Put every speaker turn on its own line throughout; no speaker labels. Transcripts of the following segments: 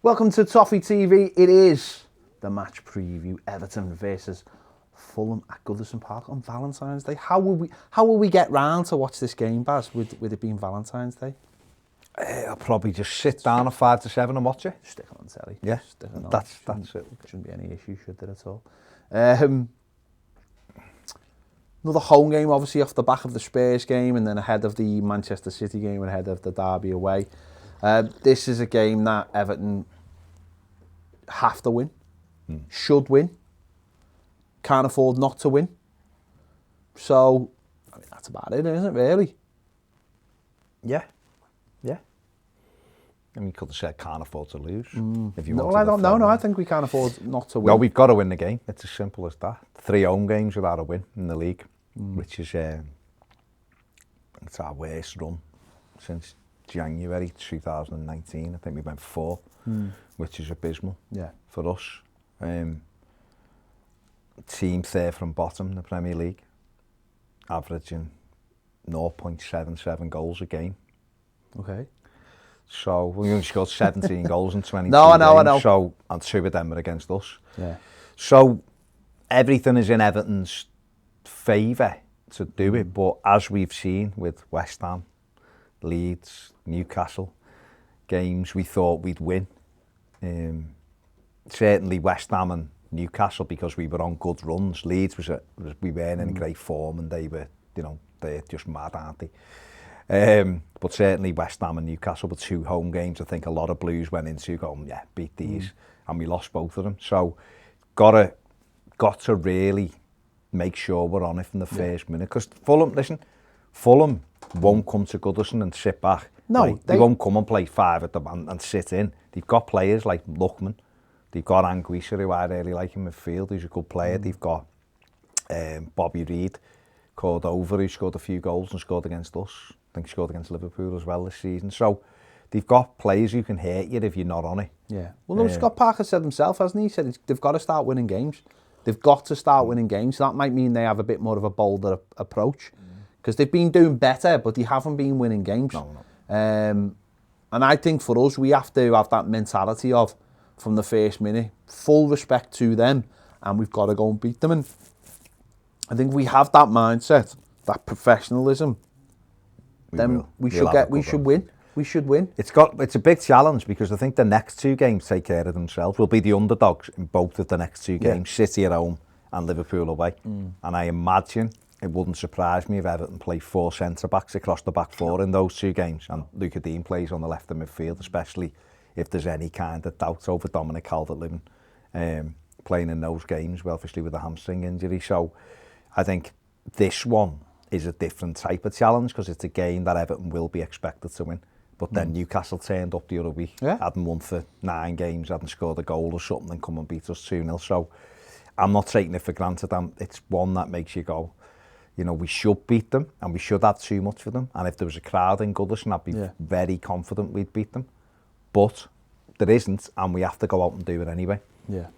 Welcome to Toffee TV. It is the match preview. Everton versus Fulham at Goodison Park on Valentine's Day. How will we get round to watch this game, Baz, with it being Valentine's Day?
I'll probably just sit down at 5 to 7 and watch it.
Stick it on telly.
Yeah, that's it.
Shouldn't be any issue, should there at all? Another home game, obviously, off the back of the Spurs game and then ahead of the Manchester City game and ahead of the Derby away. This is a game that Everton have to win, should win, can't afford not to win. So, I mean, that's about it, isn't it, really?
Yeah. I mean, you could have said can't afford to lose. If you
No, I don't know. No, I think we can't afford not to win.
No, we've got to win the game. It's as simple as that. 3 home games without a win in the league, which is it's our worst run since January 2019. I think we went 4, which is abysmal for us. Team third from bottom in the Premier League, averaging 0.77 goals a game.
Okay.
So we only scored 17 goals in 22
No, I know.
games. So, and 2 of them are against us.
Yeah.
So everything is in Everton's favour to do it. But as we've seen with West Ham, Leeds, Newcastle games, we thought we'd win. Certainly West Ham and Newcastle, because we were on good runs. Leeds we weren't in great form, and they were, they're just mad, aren't they? But certainly West Ham and Newcastle were 2 home games. I think a lot of Blues went into going, beat these, and we lost both of them. So got to really make sure we're on it from the first minute. Because Fulham won't come to Goodison and sit back.
No,
they won't come and play 5 at the and sit in. They've got players like Lookman. They've got Anguissa, who I really like in midfield, who's a good player. They've got Bobby Reid, called over, who scored a few goals and scored against us. I think he scored against Liverpool as well this season. So they've got players who can hurt you if you're not on it. Yeah.
Well, Scott Parker said himself, hasn't he? He said they've got to start winning games. They've got to start winning games. So that might mean they have a bit more of a bolder approach. Because they've been doing better, but they haven't been winning games.
No.
And I think for us, we have to have that mentality of, from the first minute, full respect to them, and we've got to go and beat them. And I think we have that mindset, that professionalism. We should win. We should win.
It's a big challenge, because I think the next 2 games take care of themselves. We'll be the underdogs in both of the next 2 games, City at home and Liverpool away. And I imagine it wouldn't surprise me if Everton play 4 centre-backs across the back 4 in those 2 games, and Luca Dean plays on the left of midfield, especially if there's any kind of doubt over Dominic Calvert-Lewin playing in those games, well, obviously with a hamstring injury. So I think this one is a different type of challenge, because it's a game that Everton will be expected to win. But then Newcastle turned up the other week, hadn't won for 9 games, hadn't scored a goal or something, and come and beat us 2-0. So I'm not taking it for granted. It's one that makes you go, we should beat them, and we should have too much for them. And if there was a crowd in Goodison, I'd be very confident we'd beat them. But there isn't, and we have to go out and do it anyway.
Yeah.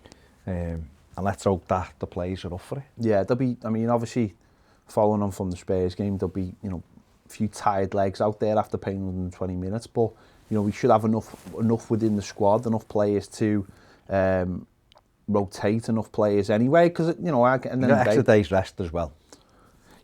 And let's hope that the players are up for it.
Yeah, there'll be, obviously, following on from the Spurs game, there'll be, a few tired legs out there after playing 120 minutes. But, we should have enough within the squad, enough players to rotate enough players anyway. Because, and then
extra days rest as well.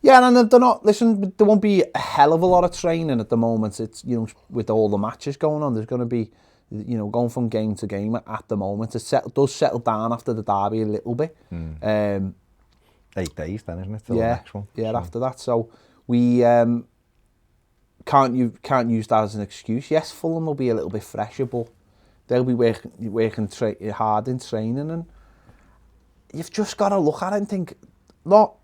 Yeah, and they're not, there won't be a hell of a lot of training at the moment. It's, with all the matches going on, there's going to be, going from game to game at the moment. It does settle down after the Derby a little bit.
8 days then, isn't it, till the next one?
Yeah, so. After that. So we can't use that as an excuse. Yes, Fulham will be a little bit fresher, but they'll be working hard in training, and you've just got to look at it and think, not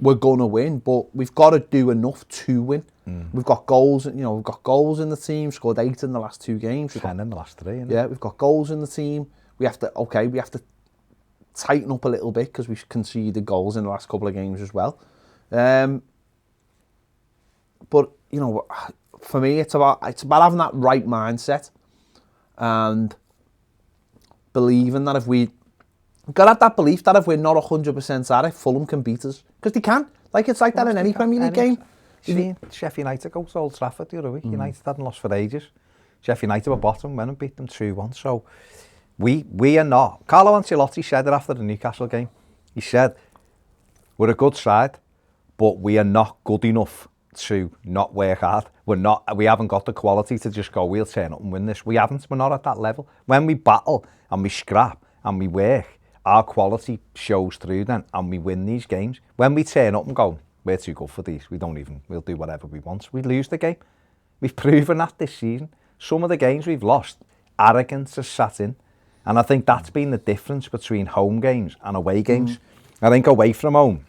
we're going to win, but we've got to do enough to win. We've got goals, we've got goals in the team, scored 8 in the last 2 games.
10 in the last 3,
Yeah, we've got goals in the team. We have to tighten up a little bit, because we've conceded goals in the last couple of games as well. But, for me, it's about having that right mindset and believing that if we got that belief that if we're not 100% at it, Fulham can beat us, because they can. It's like that in any Premier League game.
Sheffield United go to Old Trafford the other week. United hadn't lost for ages. Sheffield United were bottom, went and beat them 2-1. So we are not. Carlo Ancelotti said it after the Newcastle game. He said, we're a good side, but we are not good enough to not work hard. We haven't got the quality to just go, we'll turn up and win this. We haven't. We're not at that level. When we battle and we scrap and we work, our quality shows through then and we win these games. When we turn up and go, we're too good for these, we'll do whatever we want, we lose the game. We've proven that this season. Some of the games we've lost, arrogance has sat in. And I think that's been the difference between home games and away games. I think away from home,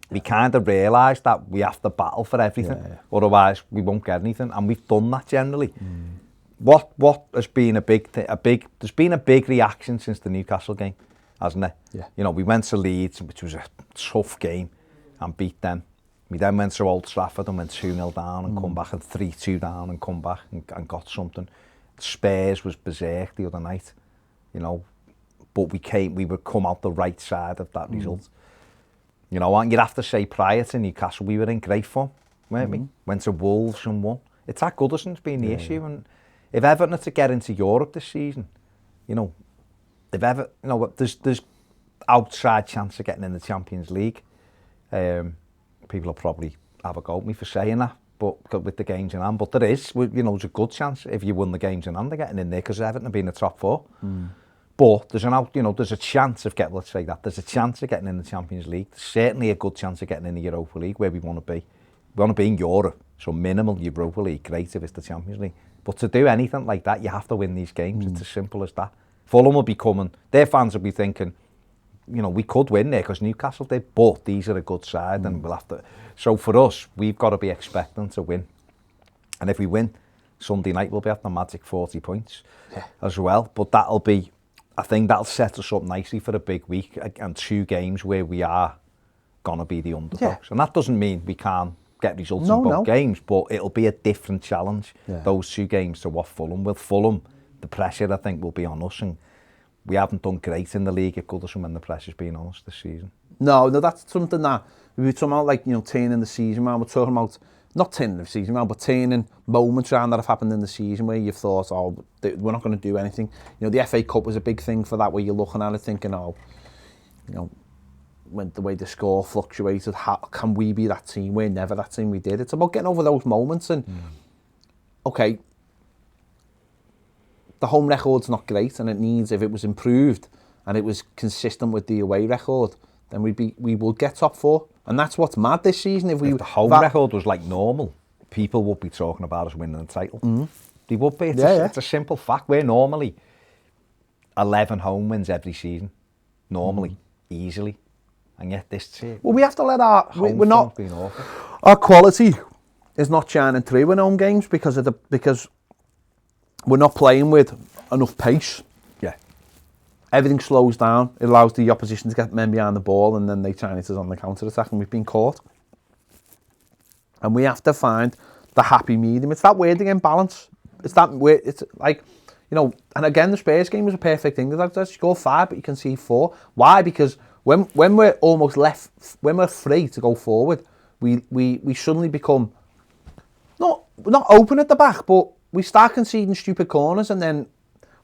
we kind of realise that we have to battle for everything, otherwise we won't get anything, and we've done that generally. What has been there's been a big reaction since the Newcastle game, hasn't it?
Yeah.
You know, we went to Leeds, which was a tough game, and beat them. We then went to Old Trafford and went 2-0 down and come back, and 3-2 down and come back and got something. Spurs was berserk the other night, you know, but we would come out the right side of that result. You know, and you'd have to say prior to Newcastle, we were in great form, weren't we? Went to Wolves and won. It's that Goodison's been the issue. And if Everton are to get into Europe this season, you know, there's outside chance of getting in the Champions League. People will probably have a go at me for saying that, but with the games in hand. But there is, you know, there's a good chance if you won the games in hand of getting in there, because Everton have been in the top 4. But there's a chance of there's a chance of getting in the Champions League. There's certainly a good chance of getting in the Europa League, where we want to be. We want to be in Europe, so minimal Europa League, great if it's the Champions League. But to do anything like that, you have to win these games. It's as simple as that. Fulham will be coming, their fans will be thinking, you know, we could win there because Newcastle did, but these are a good side and we'll have to. So for us, we've got to be expecting to win. And if we win, Sunday night we'll be at the magic 40 points as well. But I think that'll set us up nicely for a big week and 2 games where we are going to be the underdogs. Yeah. And that doesn't mean we can't get results in both games, but it'll be a different challenge, those 2 games, to what Fulham will. Fulham, the pressure, I think, will be on us. And we haven't done great in the league at Goodison when the pressure's been on us this season. No,
that's something that we were talking about, like, you know, turning the season around. We're talking about not turning the season around, but turning moments around that have happened in the season where you've thought, oh, we're not going to do anything. You know, the FA Cup was a big thing for that, where you're looking at it thinking, oh, you know, when the way the score fluctuated, how can we be that team? We're never that team. We did. It's about getting over those moments. And okay, the home record's not great, and it needs, if it was improved and it was consistent with the away record, then we would get top 4. And that's what's mad this season. If
the home record was like normal, people would be talking about us winning the title. They would be. It's a simple fact. We're normally 11 home wins every season, normally, easily. And yet this team...
Well, we have to let our quality is not shining through in home games because we're not playing with enough pace.
Yeah.
Everything slows down. It allows the opposition to get men behind the ball, and then they try it on the counter-attack, and we've been caught. And we have to find the happy medium. It's that word again, balance. It's that way. It's like, you know, and again, the Spurs game was a perfect thing. You score 5, but you can see 4. Why? Because when we're almost left, when we're free to go forward, we suddenly become not open at the back, but we start conceding stupid corners, and then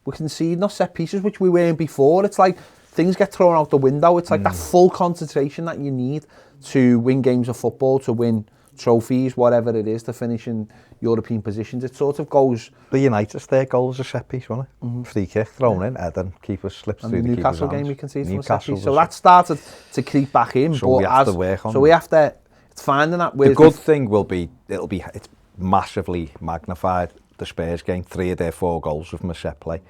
we concede not set pieces, which we weren't before. It's like things get thrown out the window. It's like that full concentration that you need to win games of football, to win trophies, whatever it is, to finish in European positions. It sort of goes...
The United's their goal was a set piece, wasn't it? Free kick thrown in, head, and keeper slips through the keeper's hands.
Newcastle game we conceded from a set piece. So that started to creep back in.
So we have to work on
it. So we have to... It's finding that...
The good thing will be, it's massively magnified, the Spurs game. 3 of their 4 goals were from a set play.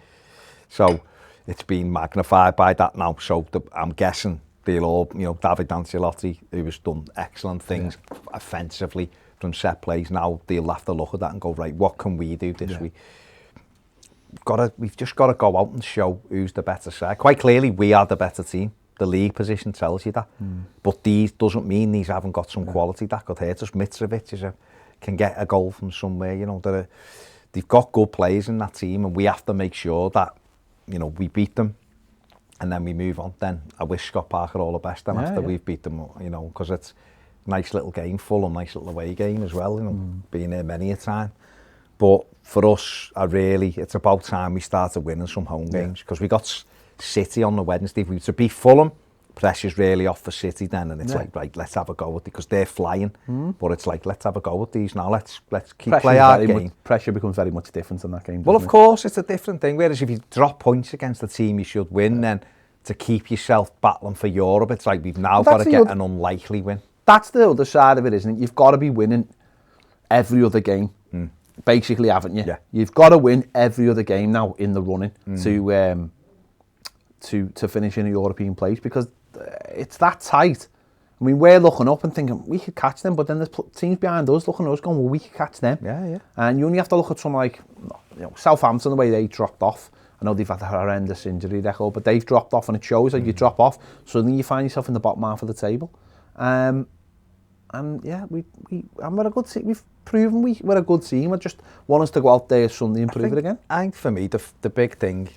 So it's been magnified by that now. So I'm guessing they'll all, you know, David Ancelotti, who has done excellent things offensively from set plays, now they'll have to look at that and go, right, what can we do this week? We've just got to go out and show who's the better side. Quite clearly, we are the better team. The league position tells you that. But these doesn't mean these haven't got some quality that could hurt us. Mitrovic can get a goal from somewhere. You know, they've got good players in that team, and we have to make sure that, you know, we beat them and then we move on. Then I wish Scott Parker all the best then after we've beat them, you know, because it's a nice little game, Fulham, nice little away game as well, you know, being there many a time. But for us, it's about time we started winning some home games, because we got City on the Wednesday. If we were to beat Fulham, pressure's really off for City then, and it's like, right, let's have a go with it, because they're flying. But it's like, let's have a go with these now. Let's keep play our game.
Pressure becomes very much different in that game.
Well, of course, it's a different thing. Whereas if you drop points against the team you should win, then to keep yourself battling for Europe, it's like we've now got to get an unlikely win.
That's the other side of it, isn't it? You've got to be winning every other game, basically, haven't you?
Yeah.
You've got to win every other game now in the running to finish in a European place, because it's that tight. I mean, we're looking up and thinking we could catch them, but then there's teams behind us looking at us going, well, we could catch them.
Yeah.
And you only have to look at someone like Southampton, the way they dropped off. I know they've had a horrendous injury record, but they've dropped off, and it shows that you drop off, suddenly you find yourself in the bottom half of the table. And yeah, we're a good team. We've proven we're a good team. I just want us to go out there Sunday and prove it again.
I think for me, the big thing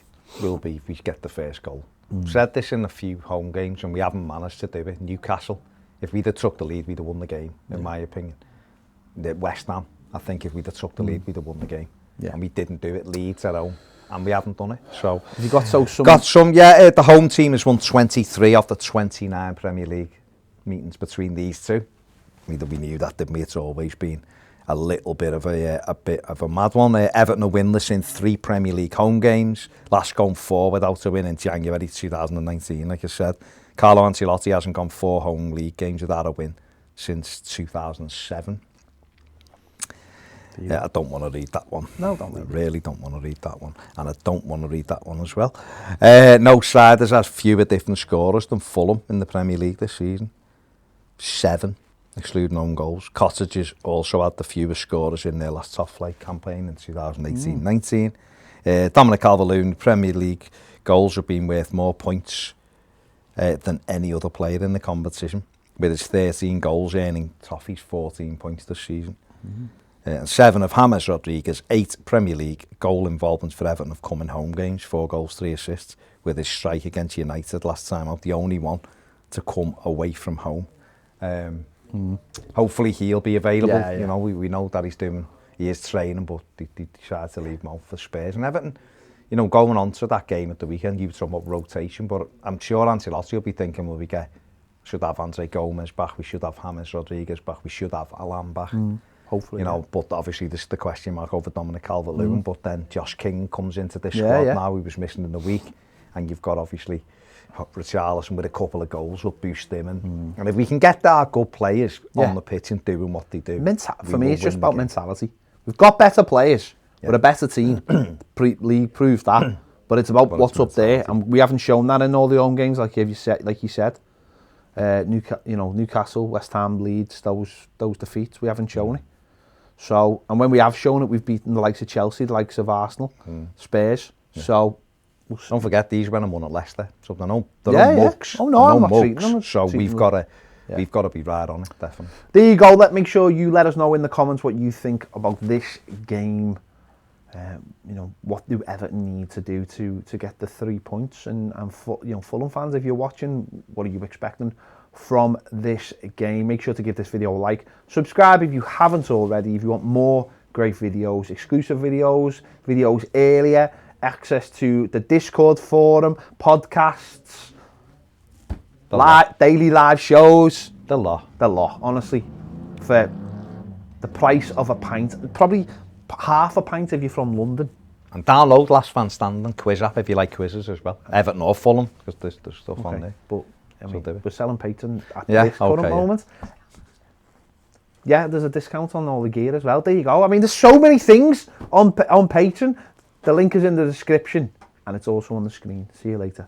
will be if we get the first goal. Said this in a few home games, and we haven't managed to do it. Newcastle, if we'd have took the lead, we'd have won the game, in my opinion. West Ham, I think if we'd have took the lead, we'd have won the game. Yeah. And we didn't do it. Leeds at home, and we haven't done it. So
have you got some?
Yeah, the home team has won 23 of the 29 Premier League meetings between these two. We knew that, didn't we? It's always been a little bit of a mad one. Everton are winless in 3 Premier League home games. Last gone 4 without a win in January 2019. Like I said, Carlo Ancelotti hasn't gone 4 home league games without a win since 2007. Yeah, I don't want to read that one.
No, don't.
I really don't want to read that one. And I don't want to read that one as well. No side has fewer different scorers than Fulham in the Premier League this season. 7, excluding own goals. Cottages also had the fewest scorers in their last top flight campaign in 2018-19. Dominic Calvert-Lewin, Premier League goals have been worth more points than any other player in the competition, with his 13 goals earning Toffee's 14 points this season. And 7 of James Rodriguez, 8 Premier League goal involvements for Everton have come in home games, 4 goals, 3 assists, with his strike against United last time out, the only one to come away from home. Hopefully he'll be available. Yeah. You know, we know that he is training, but he decided to leave him out for Spurs. And Everton, you know, going on to that game at the weekend, you were talking about rotation, but I'm sure Ancelotti will be thinking, well, should have Andre Gomez back, we should have James Rodriguez back, we should have Alan back.
Hopefully,
you know, but obviously this is the question mark over Dominic Calvert-Lewin. But then Josh King comes into this squad now. He was missing in the week, and you've got obviously Richarlison with a couple of goals will boost him. And if we can get our good players on the pitch and doing what they do,
for me, it's just about mentality. We've got better players, we're a better team. League proved that, but it's about what's up there, and we haven't shown that in all the home games, like you said. Newcastle, West Ham, Leeds, those defeats, we haven't shown it. So, and when we have shown it, we've beaten the likes of Chelsea, the likes of Arsenal, Spurs. Yeah. So,
don't forget these when I won at Leicester. So they're no mugs.
Oh no, I'm not treating them.
So we've got to be right on it, definitely.
There you go. Make sure you let us know in the comments what you think about this game. What do Everton need to do to get the 3 points? And Fulham fans, if you're watching, what are you expecting from this game? Make sure to give this video a like. Subscribe if you haven't already. If you want more great videos, exclusive videos earlier, access to the Discord forum, podcasts, daily live shows.
The lot,
honestly, for the price of a pint, probably half a pint if you're from London.
And download Last Man Standing quiz app if you like quizzes as well. Everton or Fulham, because there's stuff on there.
But I mean, we're selling Patreon at this current moment. Yeah, there's a discount on all the gear as well. There you go. I mean, there's so many things on Patreon. The link is in the description, and it's also on the screen. See you later.